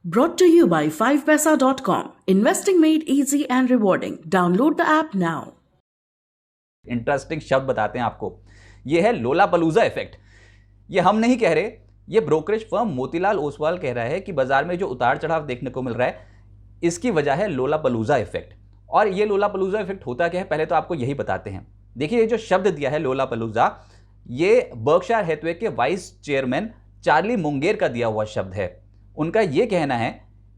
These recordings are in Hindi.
Brought to you by 5paisa.com. Investing made easy and rewarding. Download the app now. Interesting शब्द बताते हैं आपको। यह है लोलापलूजा इफेक्ट। ये हम नहीं कह रहे, ये ब्रोकरेज फर्म मोतीलाल ओसवाल कह रहा है कि बाजार में जो उतार चढ़ाव देखने को मिल रहा है इसकी वजह है लोलापलूजा इफेक्ट। और ये लोलापलूजा इफेक्ट होता क्या है, पहले तो आपको यही बताते हैं। देखिए, ये जो शब्द दिया है लोलापलूजा, ये बर्कशायर हैथवे के वाइस चेयरमैन चार्ली मुंगेर का दिया हुआ शब्द है। उनका यह कहना है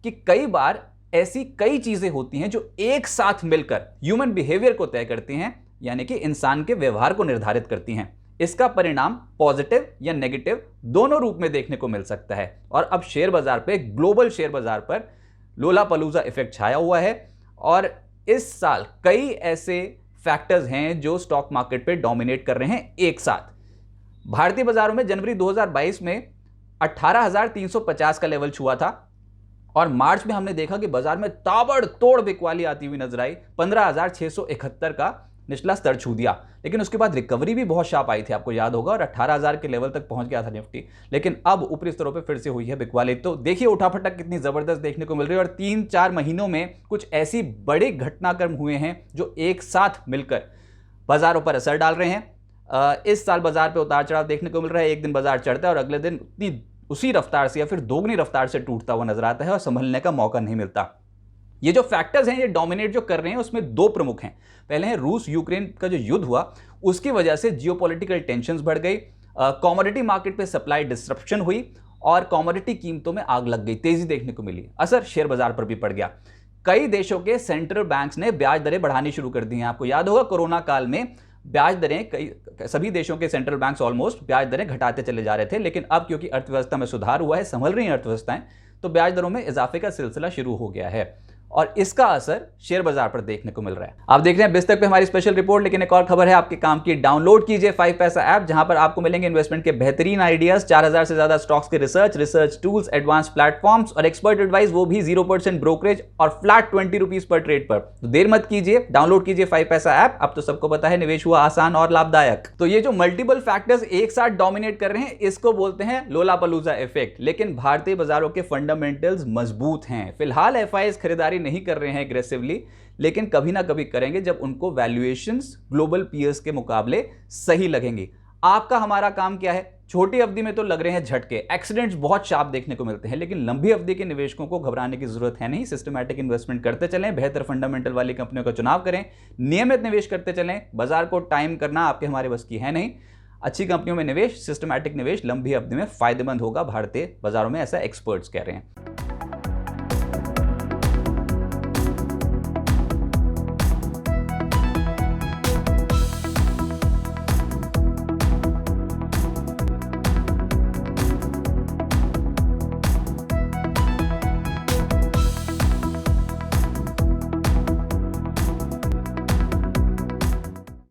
कि कई बार ऐसी कई चीजें होती हैं जो एक साथ मिलकर ह्यूमन बिहेवियर को तय करती हैं, यानी कि इंसान के व्यवहार को निर्धारित करती हैं। इसका परिणाम पॉजिटिव या नेगेटिव दोनों रूप में देखने को मिल सकता है। और अब शेयर बाजार पे, ग्लोबल शेयर बाजार पर लोलापलूजा इफेक्ट छाया हुआ है। और इस साल कई ऐसे फैक्टर्स हैं जो स्टॉक मार्केट पे डोमिनेट कर रहे हैं एक साथ। भारतीय बाजारों में जनवरी 2022 में 18,350 का लेवल छुआ था और मार्च में हमने देखा कि बाजार में ताबड़तोड़ बिकवाली आती हुई नजर आई। 15,671 का निचला स्तर छू दिया, लेकिन उसके बाद रिकवरी भी बहुत शार्प आई थी, आपको याद होगा, और 18,000 के लेवल तक पहुंच गया था निफ्टी। लेकिन अब ऊपरी स्तरों पे फिर से हुई है बिकवाली। तो देखिए उठापटक कितनी जबरदस्त देखने को मिल रही है। और 3-4 महीनों में कुछ ऐसी बड़े घटनाक्रम हुए हैं जो एक साथ मिलकर बाजारों पर असर डाल रहे हैं। इस साल बाजार पे उतार चढ़ाव देखने को मिल रहा है। एक दिन बाजार चढ़ता है और अगले दिन उसी रफ्तार से या फिर दोगुनी रफ्तार से टूटता हुआ नजर आता है और संभलने का मौका नहीं मिलता। ये जो फैक्टर्स हैं, ये डोमिनेट जो कर रहे हैं, उसमें दो प्रमुख हैं। पहले है रूस यूक्रेन का जो युद्ध हुआ, उसकी वजह से जियोपॉलिटिकल टेंशंस बढ़ गई, कमोडिटी मार्केट पे सप्लाई डिस्ट्रप्शन हुई और कमोडिटी कीमतों में आग लग गई, तेजी देखने को मिली। असर शेयर बाजार पर भी पड़ गया। कई देशों के सेंट्रल बैंक्स ने ब्याज दरें बढ़ानी शुरू कर दी हैं। आपको याद होगा कोरोना काल में ब्याज दरें सभी देशों के सेंट्रल बैंक्स ऑलमोस्ट ब्याज दरें घटाते चले जा रहे थे। लेकिन अब क्योंकि अर्थव्यवस्था में सुधार हुआ है, संभल रही हैं अर्थव्यवस्थाएं, तो ब्याज दरों में इजाफे का सिलसिला शुरू हो गया है और इसका असर शेयर बाजार पर देखने को मिल रहा है। आप देख रहे हैं बिस्तक पे हमारी स्पेशल रिपोर्ट। लेकिन एक और खबर है आपके काम की, डाउनलोड कीजिए 5पैसा ऐप, जहां पर आपको मिलेंगे इन्वेस्टमेंट के बेहतरीन आइडियाज, 4000 से ज्यादा स्टॉक्स के रिसर्च टूल्स, एडवांस प्लेटफॉर्म्स और एक्सपर्ट एडवाइस, वो भी 0% ब्रोकरेज और फ्लैट 20 रुपीज पर ट्रेड पर। तो देर मत कीजिए, डाउनलोड कीजिए 5पैसा ऐप। अब तो सबको पता है निवेश हुआ आसान और लाभदायक। तो ये जो मल्टीपल फैक्टर्स एक साथ डोमिनेट कर रहे हैं, इसको बोलते हैं लोलापलूजा इफेक्ट। लेकिन भारतीय बाजारों के फंडामेंटल्स मजबूत हैं। फिलहाल एफआईआईज खरीदारी नहीं कर रहे हैं एग्रेसिवली, लेकिन कभी ना कभी करेंगे जब उनको वैल्यूएशंस ग्लोबल पीयर्स के मुकाबले सही लगेंगी। आपका हमारा काम क्या है? छोटी अवधि में तो लग रहे हैं झटके, एक्सीडेंट्स बहुत शार्प देखने को मिलते हैं, लेकिन लंबी अवधि के निवेशकों को घबराने की जरूरत है नहीं। सिस्टमैटिक इन्वेस्टमेंट करते चलें, बेहतर फंडामेंटल वाली कंपनियों का चुनाव करें, नियमित निवेश करते चलें। बाजार को टाइम करना आपके हमारे बस की है नहीं। अच्छी कंपनियों में निवेश, सिस्टमैटिक निवेश लंबी अवधि में फायदेमंद होगा भारतीय बाजारों में, ऐसा एक्सपर्ट्स कह रहे हैं।